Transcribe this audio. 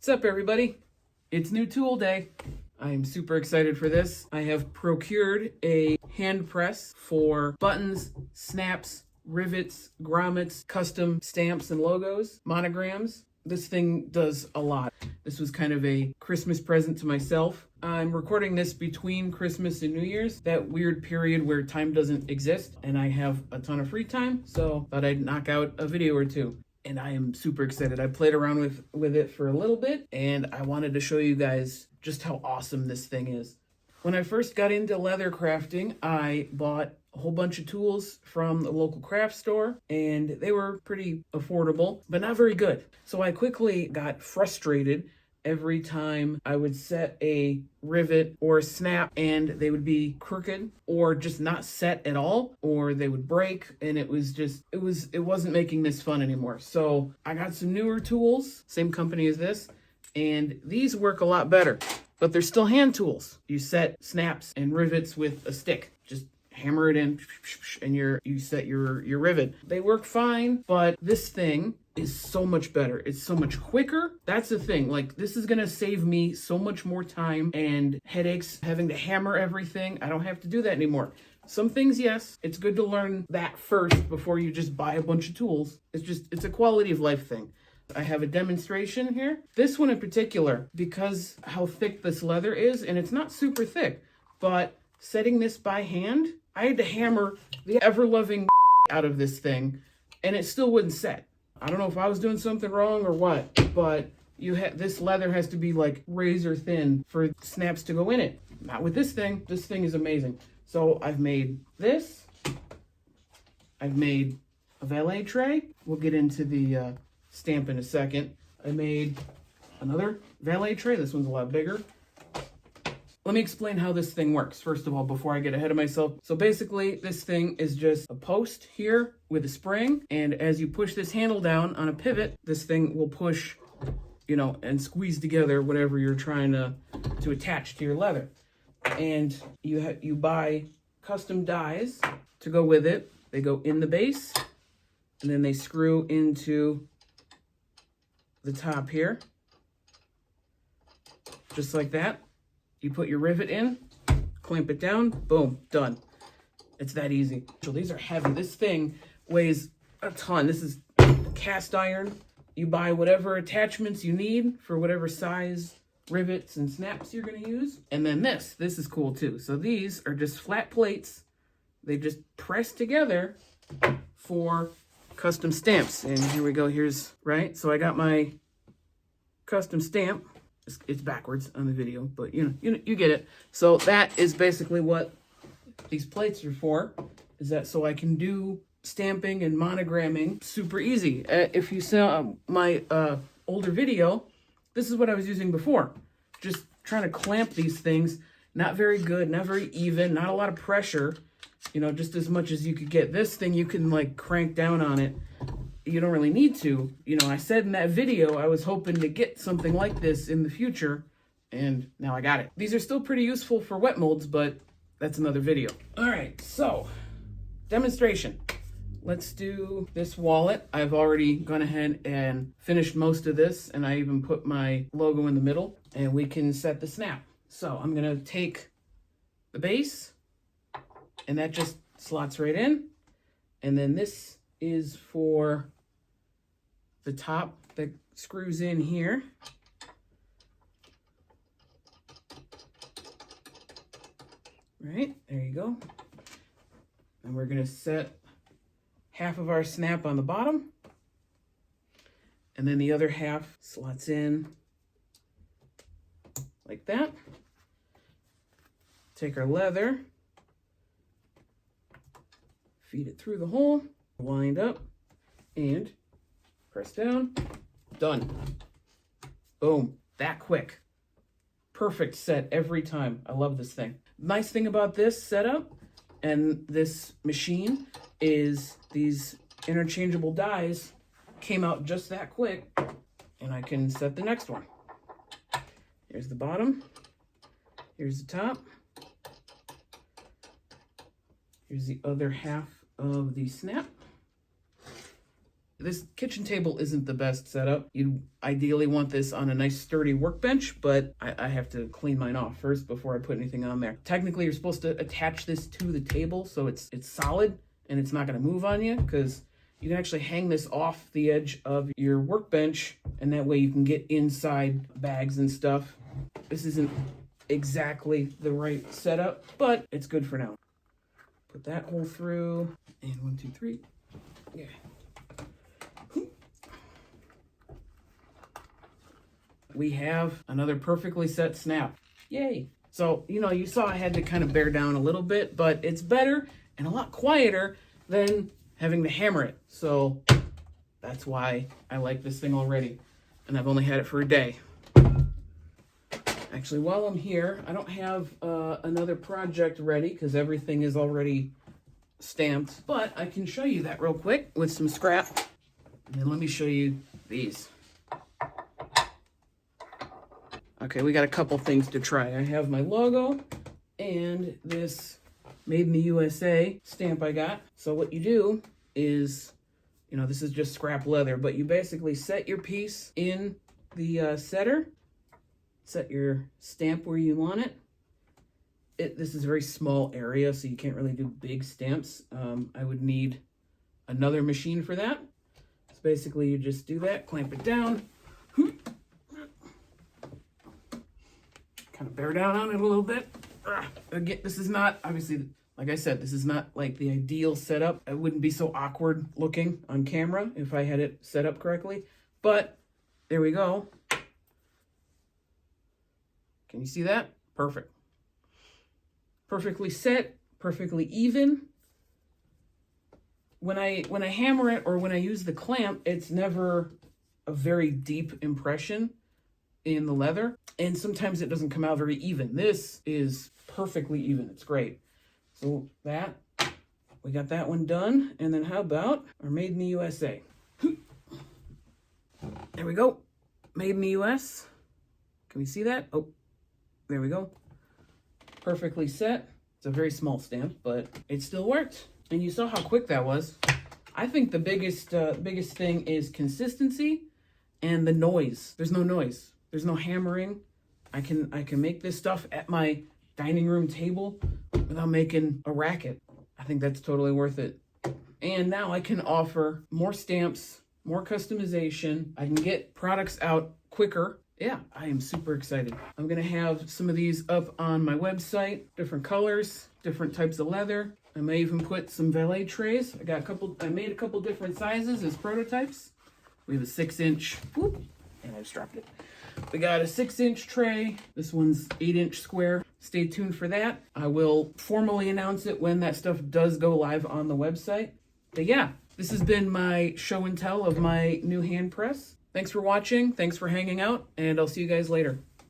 What's up, everybody? It's new tool day. I'm super excited for this. I have procured a hand press for buttons, snaps, rivets, grommets, custom stamps and logos, monograms. This thing does a lot. This was kind of a Christmas present to myself. I'm recording this between Christmas and New Year's, that weird period where time doesn't exist and I have a ton of free time, so thought I'd knock out a video or two. And I am super excited. I played around with it for a little bit, and I wanted to show you guys just how awesome this thing is. When I first got into leather crafting, I bought a whole bunch of tools from the local craft store, and they were pretty affordable, but not very good. So I quickly got frustrated every time I would set a rivet or a snap and they would be crooked or just not set at all, or they would break, and it wasn't making this fun anymore. So I got some newer tools, same company as this, and these work a lot better, but they're still hand tools. You set snaps and rivets with a stick. Just hammer it in and you set your rivet. They work fine, but this thing is so much better. It's so much quicker. That's the thing. Like, this is gonna save me so much more time and headaches having to hammer everything. I don't have to do that anymore. Some things, yes, it's good to learn that first before you just buy a bunch of tools. It's a quality of life thing. I have a demonstration here. This one in particular, because how thick this leather is, and it's not super thick, but setting this by hand, I had to hammer the ever-loving out of this thing, and it still wouldn't set. I don't know if I was doing something wrong or what, but this leather has to be like razor thin for snaps to go in it. Not with this thing. This thing is amazing. So I've made this. I've made a valet tray. We'll get into the stamp in a second. I made another valet tray. This one's a lot bigger. Let me explain how this thing works, first of all, before I get ahead of myself. So basically, this thing is just a post here with a spring, and as you push this handle down on a pivot, this thing will push, and squeeze together whatever you're trying to attach to your leather. And you buy custom dies to go with it. They go in the base, and then they screw into the top here, just like that. You put your rivet in, clamp it down, boom, done. It's that easy. So these are heavy. This thing weighs a ton. This is cast iron. You buy whatever attachments you need for whatever size rivets and snaps you're gonna use. And then this is cool too. So these are just flat plates. They just press together for custom stamps. And here we go, right? So I got my custom stamp. It's backwards on the video, but you get it. So that is basically what these plates are for, is that so I can do stamping and monogramming super easy. If you saw my older video, this is what I was using before. Just trying to clamp these things. Not very good, not very even, not a lot of pressure, just as much as you could get. This thing, you can like crank down on it. You don't really need to. I said in that video I was hoping to get something like this in the future, and now I got it. These are still pretty useful for wet molds, but that's another video. All right, so demonstration. Let's do this wallet. I've already gone ahead and finished most of this, and I even put my logo in the middle, and we can set the snap. So I'm gonna take the base, and that just slots right in, and then this is for the top that screws in here. Right, there you go. And we're gonna set half of our snap on the bottom, and then the other half slots in like that. Take our leather, feed it through the hole, wind up, and press down. Done. Boom. That quick. Perfect set every time. I love this thing. Nice thing about this setup and this machine is these interchangeable dies came out just that quick, and I can set the next one. Here's the bottom. Here's the top. Here's the other half of the snap. This kitchen table isn't the best setup. You ideally want this on a nice sturdy workbench, but I have to clean mine off first before I put anything on there. Technically, you're supposed to attach this to the table so it's solid and it's not gonna move on you, because you can actually hang this off the edge of your workbench, and that way you can get inside bags and stuff. This isn't exactly the right setup, but it's good for now. Put that hole through, and 1, 2, 3, yeah. We have another perfectly set snap. Yay. So, you saw I had to kind of bear down a little bit, but it's better and a lot quieter than having to hammer it. So that's why I like this thing already. And I've only had it for a day. Actually, while I'm here, I don't have another project ready because everything is already stamped, but I can show you that real quick with some scrap. And then let me show you these. Okay, we got a couple things to try. I have my logo and this Made in the USA stamp I got. So what you do is, this is just scrap leather, but you basically set your piece in the setter, set your stamp where you want it. This is a very small area, so you can't really do big stamps. I would need another machine for that. So basically you just do that, clamp it down, kind of bear down on it a little bit. Again, this is not, obviously, like I said, this is not like the ideal setup. It wouldn't be so awkward looking on camera if I had it set up correctly. But there we go. Can you see that? Perfect. Perfectly set, perfectly even. When I hammer it or when I use the clamp, it's never a very deep impression in the leather, and sometimes it doesn't come out very even. This is perfectly even. It's great. So we got that one done. And then how about our Made in the USA? There we go. Made in the US. Can we see that? Oh, there we go. Perfectly set. It's a very small stamp, but it still worked. And you saw how quick that was. I think the biggest thing is consistency and the noise. There's no noise. There's no hammering. I can make this stuff at my dining room table without making a racket. I think that's totally worth it. And now I can offer more stamps, more customization. I can get products out quicker. Yeah, I am super excited. I'm gonna have some of these up on my website, different colors, different types of leather. I may even put some valet trays. I made a couple different sizes as prototypes. We have a 6-inch, and I just dropped it. We got a 6-inch tray. This one's 8-inch square. Stay tuned for that. I will formally announce it when that stuff does go live on the website. But yeah, this has been my show and tell of my new hand press. Thanks for watching. Thanks for hanging out, and I'll see you guys later.